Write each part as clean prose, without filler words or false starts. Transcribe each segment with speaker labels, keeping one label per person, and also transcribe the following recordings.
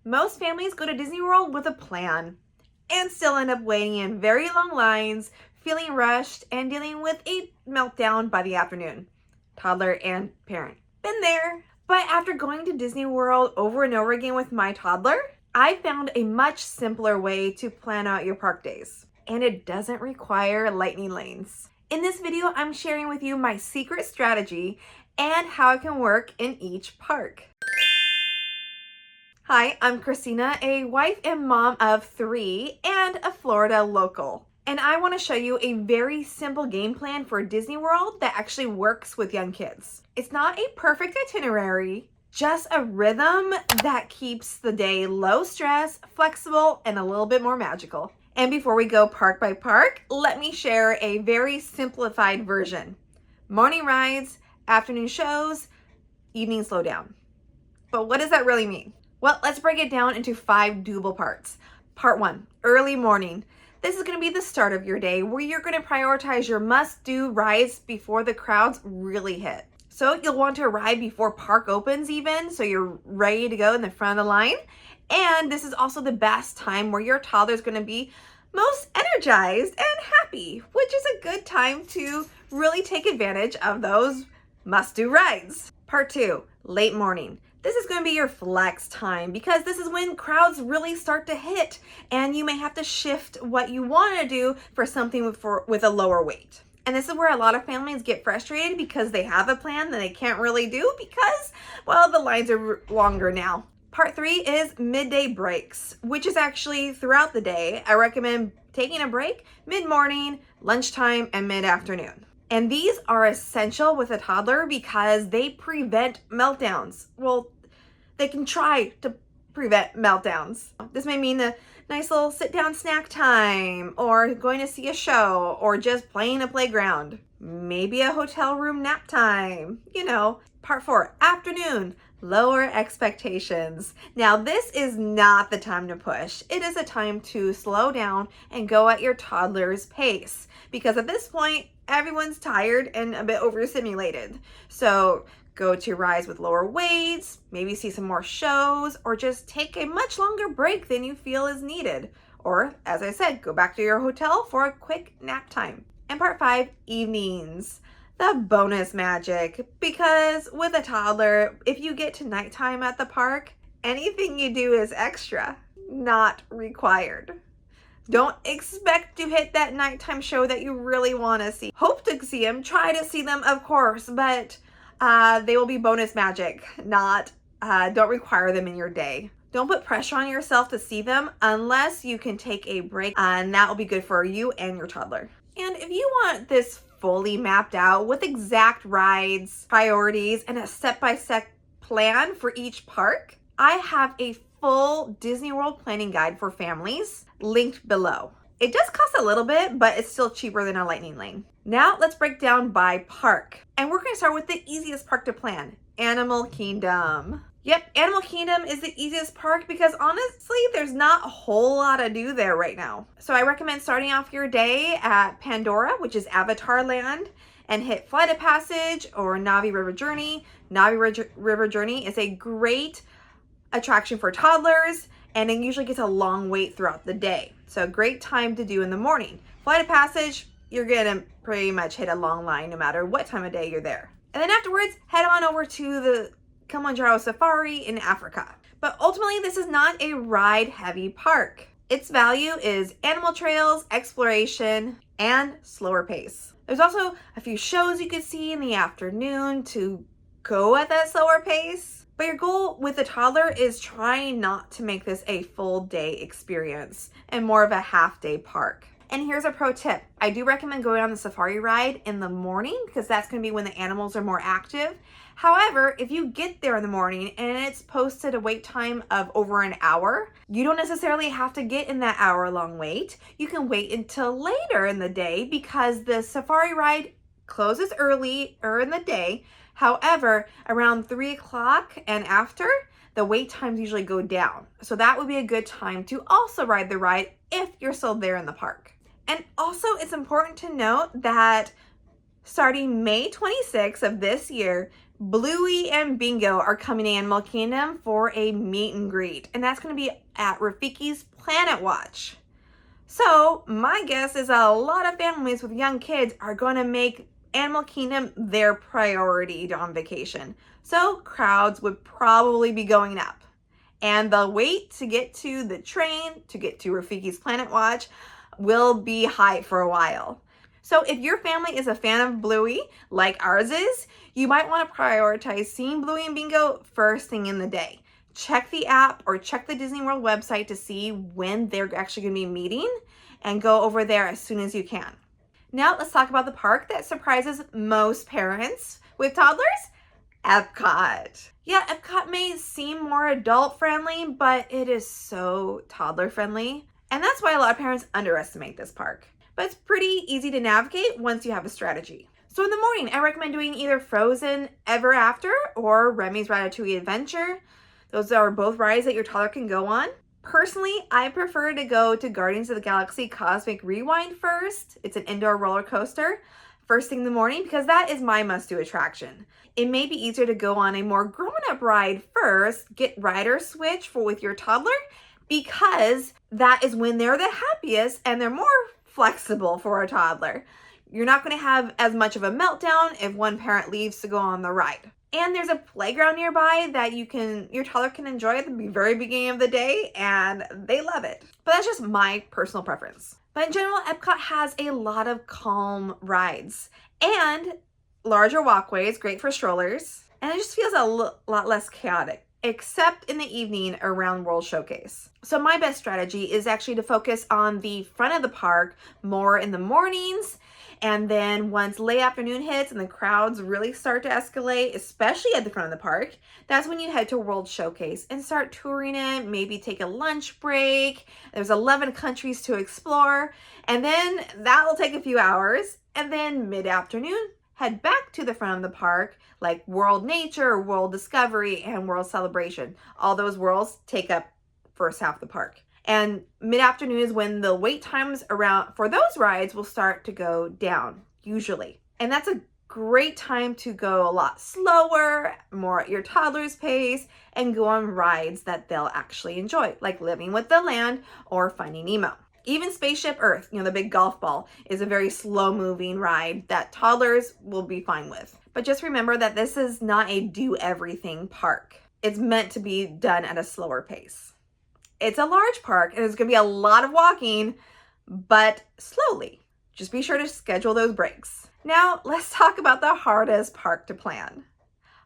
Speaker 1: Most families go to Disney World with a plan and still end up waiting in very long lines, feeling rushed, and dealing with a meltdown by the afternoon. Toddler and parent. Been there. But after going to Disney World over and over again with my toddler, I found a much simpler way to plan out your park days. And it doesn't require lightning lanes. In this video, I'm sharing with you my secret strategy and how it can work in each park. Hi, I'm Christina, a wife and mom of 3 and a Florida local. And I want to show you a very simple game plan for Disney World that actually works with young kids. It's not a perfect itinerary, just a rhythm that keeps the day low stress, flexible, and a little bit more magical. And before we go park by park, let me share a very simplified version. Morning rides, afternoon shows, evening slowdown. But what does that really mean? Well, let's break it down into 5 doable parts. Part 1, early morning. This is going to be the start of your day where you're going to prioritize your must-do rides before the crowds really hit. So you'll want to arrive before park opens even, so you're ready to go in the front of the line. And this is also the best time where your toddler is going to be most energized and happy, which is a good time to really take advantage of those must-do rides. Part 2, late morning. This is going to be your flex time because this is when crowds really start to hit and you may have to shift what you want to do for something with a lower weight. And this is where a lot of families get frustrated because they have a plan that they can't really do because, well, the lines are longer now. Part 3 is midday breaks, which is actually throughout the day. I recommend taking a break mid-morning, lunchtime, and mid-afternoon. And these are essential with a toddler because they prevent meltdowns. Well, they can try to prevent meltdowns. This may mean a nice little sit-down snack time, or going to see a show, or just playing a playground. Maybe a hotel room nap time. Part 4, afternoon. Lower expectations. Now, this is not the time to push. It is a time to slow down and go at your toddler's pace because at this point, everyone's tired and a bit overstimulated. So go to rides with lower weights, maybe see some more shows, or just take a much longer break than you feel is needed. Or, as I said, go back to your hotel for a quick nap time. And part 5, evenings. The bonus magic, because with a toddler, if you get to nighttime at the park, anything you do is extra, not required. Don't expect to hit that nighttime show that you really want to see. Hope to see them, try to see them, of course, but they will be bonus magic, don't require them in your day. Don't put pressure on yourself to see them unless you can take a break, and that will be good for you and your toddler. And if you want this fully mapped out with exact rides, priorities, and a step-by-step plan for each park, I have a full Disney World planning guide for families linked below. It does cost a little bit, but it's still cheaper than a lightning lane. Now let's break down by park. And we're going to start with the easiest park to plan, Animal Kingdom. Yep, Animal Kingdom is the easiest park because honestly, there's not a whole lot to do there right now. So I recommend starting off your day at Pandora, which is Avatar Land, and hit Flight of Passage or Navi River Journey. Navi River Journey is a great attraction for toddlers, and it usually gets a long wait throughout the day. So a great time to do in the morning. Flight of Passage, you're gonna pretty much hit a long line no matter what time of day you're there. And then afterwards, head on over to the Kilimanjaro Safari in Africa. But ultimately, this is not a ride-heavy park. Its value is animal trails, exploration, and slower pace. There's also a few shows you could see in the afternoon to go at that slower pace. But your goal with a toddler is trying not to make this a full day experience and more of a half-day park. And here's a pro tip. I do recommend going on the safari ride in the morning because that's going to be when the animals are more active. However, if you get there in the morning and it's posted a wait time of over an hour, you don't necessarily have to get in that hour-long wait. You can wait until later in the day because the safari ride closes earlier in the day. However, around 3 o'clock and after, the wait times usually go down. So that would be a good time to also ride the ride if you're still there in the park. And also, it's important to note that starting May 26th of this year, Bluey and Bingo are coming to Animal Kingdom for a meet and greet, and that's going to be at Rafiki's Planet Watch. So my guess is a lot of families with young kids are going to make Animal Kingdom their priority on vacation. So crowds would probably be going up. And the wait to get to the train, to get to Rafiki's Planet Watch, will be high for a while. So if your family is a fan of Bluey, like ours is, you might want to prioritize seeing Bluey and Bingo first thing in the day. Check the app or check the Disney World website to see when they're actually going to be meeting and go over there as soon as you can. Now let's talk about the park that surprises most parents with toddlers, EPCOT. Yeah, EPCOT may seem more adult friendly, but it is so toddler friendly. And that's why a lot of parents underestimate this park. But it's pretty easy to navigate once you have a strategy. So in the morning, I recommend doing either Frozen Ever After or Remy's Ratatouille Adventure. Those are both rides that your toddler can go on. Personally, I prefer to go to Guardians of the Galaxy Cosmic Rewind first. It's an indoor roller coaster first thing in the morning because that is my must-do attraction. It may be easier to go on a more grown-up ride first, get rider switch with your toddler, because that is when they're the happiest and they're more flexible for a toddler. You're not going to have as much of a meltdown if one parent leaves to go on the ride. And there's a playground nearby that your toddler can enjoy at the very beginning of the day, and they love it. But that's just my personal preference. But in general, EPCOT has a lot of calm rides and larger walkways, great for strollers, and it just feels a lot less chaotic, except in the evening around World Showcase. So my best strategy is actually to focus on the front of the park more in the mornings. And then once late afternoon hits and the crowds really start to escalate, especially at the front of the park, that's when you head to World Showcase and start touring it, maybe take a lunch break. There's 11 countries to explore, and then that will take a few hours. And then mid-afternoon, head back to the front of the park, like World Nature, World Discovery, and World Celebration. All those worlds take up first half of the park. And mid-afternoon is when the wait times around for those rides will start to go down, usually. And that's a great time to go a lot slower, more at your toddler's pace, and go on rides that they'll actually enjoy, like Living with the Land or Finding Nemo. Even Spaceship Earth, the big golf ball, is a very slow-moving ride that toddlers will be fine with. But just remember that this is not a do-everything park. It's meant to be done at a slower pace. It's a large park and there's going to be a lot of walking, but slowly. Just be sure to schedule those breaks. Now, let's talk about the hardest park to plan.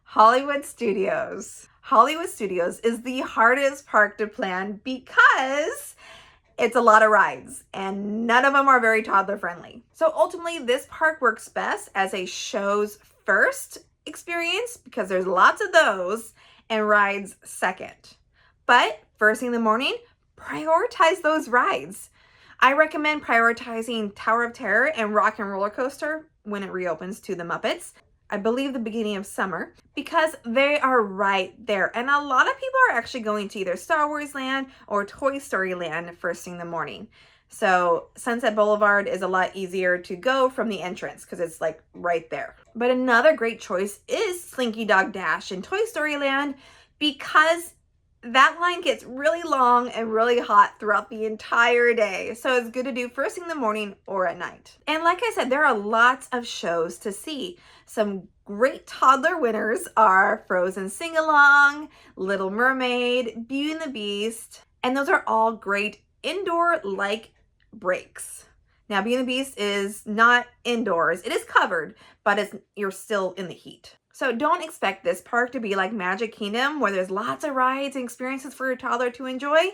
Speaker 1: Hollywood Studios. Hollywood Studios is the hardest park to plan because it's a lot of rides and none of them are very toddler friendly. So ultimately, this park works best as a shows first experience because there's lots of those, and rides second. But first thing in the morning, prioritize those rides. I recommend prioritizing Tower of Terror and Rock and Roller Coaster when it reopens to the Muppets. I believe the beginning of summer, because they are right there. And a lot of people are actually going to either Star Wars Land or Toy Story Land first thing in the morning. So Sunset Boulevard is a lot easier to go from the entrance because it's like right there. But another great choice is Slinky Dog Dash in Toy Story Land because that line gets really long and really hot throughout the entire day. So it's good to do first thing in the morning or at night. And like I said, there are lots of shows to see. Some great toddler winners are Frozen Sing-Along, Little Mermaid, Beauty and the Beast, and those are all great indoor-like breaks. Now, Beauty and the Beast is not indoors. It is covered, but you're still in the heat. So don't expect this park to be like Magic Kingdom where there's lots of rides and experiences for your toddler to enjoy.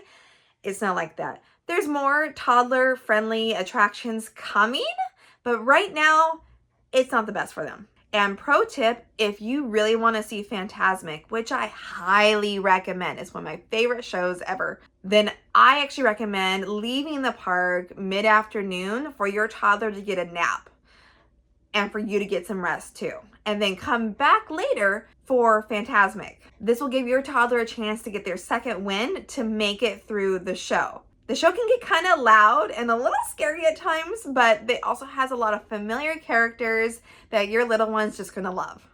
Speaker 1: It's not like that. There's more toddler-friendly attractions coming, but right now, it's not the best for them. And pro tip, if you really want to see Fantasmic, which I highly recommend, it's one of my favorite shows ever, then I actually recommend leaving the park mid-afternoon for your toddler to get a nap and for you to get some rest too. And then come back later for Fantasmic. This will give your toddler a chance to get their second wind to make it through the show. The show can get kind of loud and a little scary at times, but it also has a lot of familiar characters that your little one's just gonna love.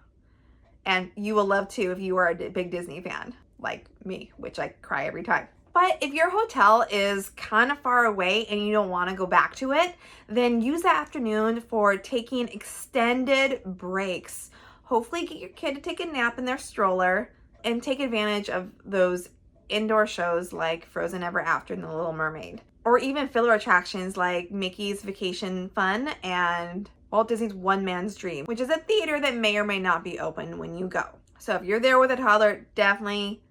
Speaker 1: And you will love too if you are a big Disney fan, like me, which I cry every time. But if your hotel is kind of far away and you don't want to go back to it, then use the afternoon for taking extended breaks. Hopefully get your kid to take a nap in their stroller and take advantage of those indoor shows like Frozen Ever After and The Little Mermaid. Or even filler attractions like Mickey's Vacation Fun and Walt Disney's One Man's Dream, which is a theater that may or may not be open when you go. So if you're there with a toddler, definitely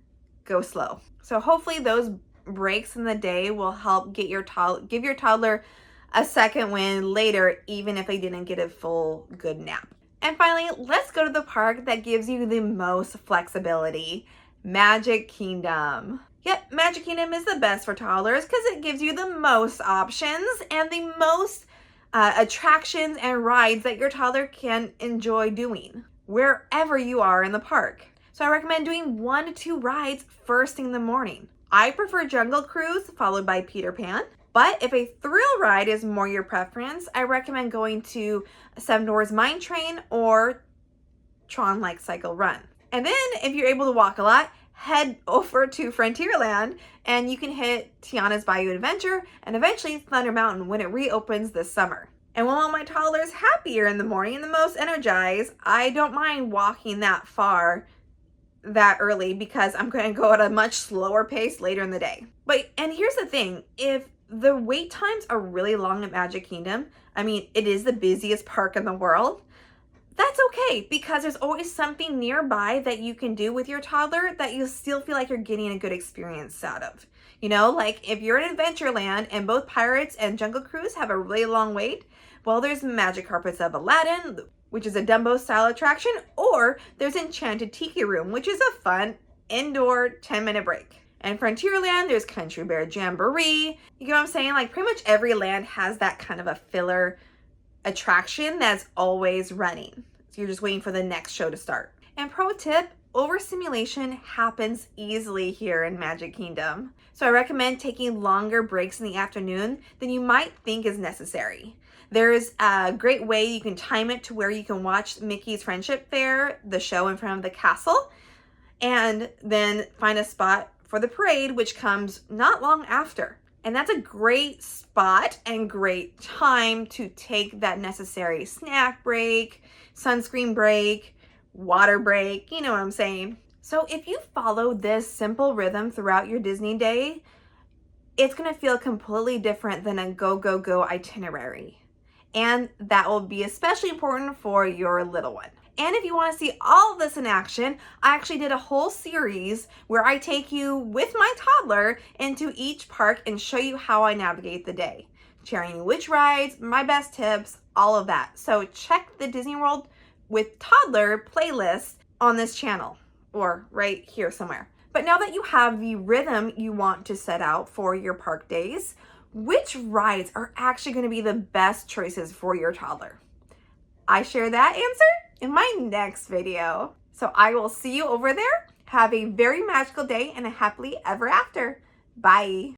Speaker 1: go slow. So hopefully those breaks in the day will help give your toddler a second win later, even if they didn't get a full good nap. And finally, let's go to the park that gives you the most flexibility, Magic Kingdom. Yep, Magic Kingdom is the best for toddlers because it gives you the most options and the most attractions and rides that your toddler can enjoy doing wherever you are in the park. So I recommend doing 1 to 2 rides first thing in the morning. I prefer Jungle Cruise followed by Peter Pan. But if a thrill ride is more your preference, I recommend going to Seven Dwarfs Mine Train or Tron Like Cycle Run. And then if you're able to walk a lot, head over to Frontierland and you can hit Tiana's Bayou Adventure and eventually Thunder Mountain when it reopens this summer. And when I want my toddlers happier in the morning and the most energized, I don't mind walking that far that early because I'm going to go at a much slower pace later in the day. And here's the thing, if the wait times are really long at Magic Kingdom, I mean, it is the busiest park in the world, that's okay because there's always something nearby that you can do with your toddler that you still feel like you're getting a good experience out of. You know, like if you're in Adventureland and both Pirates and Jungle Cruise have a really long wait, well, there's Magic Carpets of Aladdin, which is a Dumbo style attraction, or there's Enchanted Tiki Room, which is a fun indoor 10-minute break. And Frontierland, there's Country Bear Jamboree. You know what I'm saying? Like pretty much every land has that kind of a filler attraction that's always running. So you're just waiting for the next show to start. And pro tip, overstimulation happens easily here in Magic Kingdom. So I recommend taking longer breaks in the afternoon than you might think is necessary. There's a great way you can time it to where you can watch Mickey's Friendship Fair, the show in front of the castle, and then find a spot for the parade, which comes not long after. And that's a great spot and great time to take that necessary snack break, sunscreen break, water break, you know what I'm saying. So if you follow this simple rhythm throughout your Disney day, it's gonna feel completely different than a go, go, go itinerary. And that will be especially important for your little one. And if you want to see all of this in action, I actually did a whole series where I take you with my toddler into each park and show you how I navigate the day, sharing you which rides, my best tips, all of that. So check the Disney World with Toddler playlist on this channel or right here somewhere. But now that you have the rhythm you want to set out for your park days, which rides are actually going to be the best choices for your toddler? I share that answer in my next video. So I will see you over there. Have a very magical day and a happily ever after. Bye.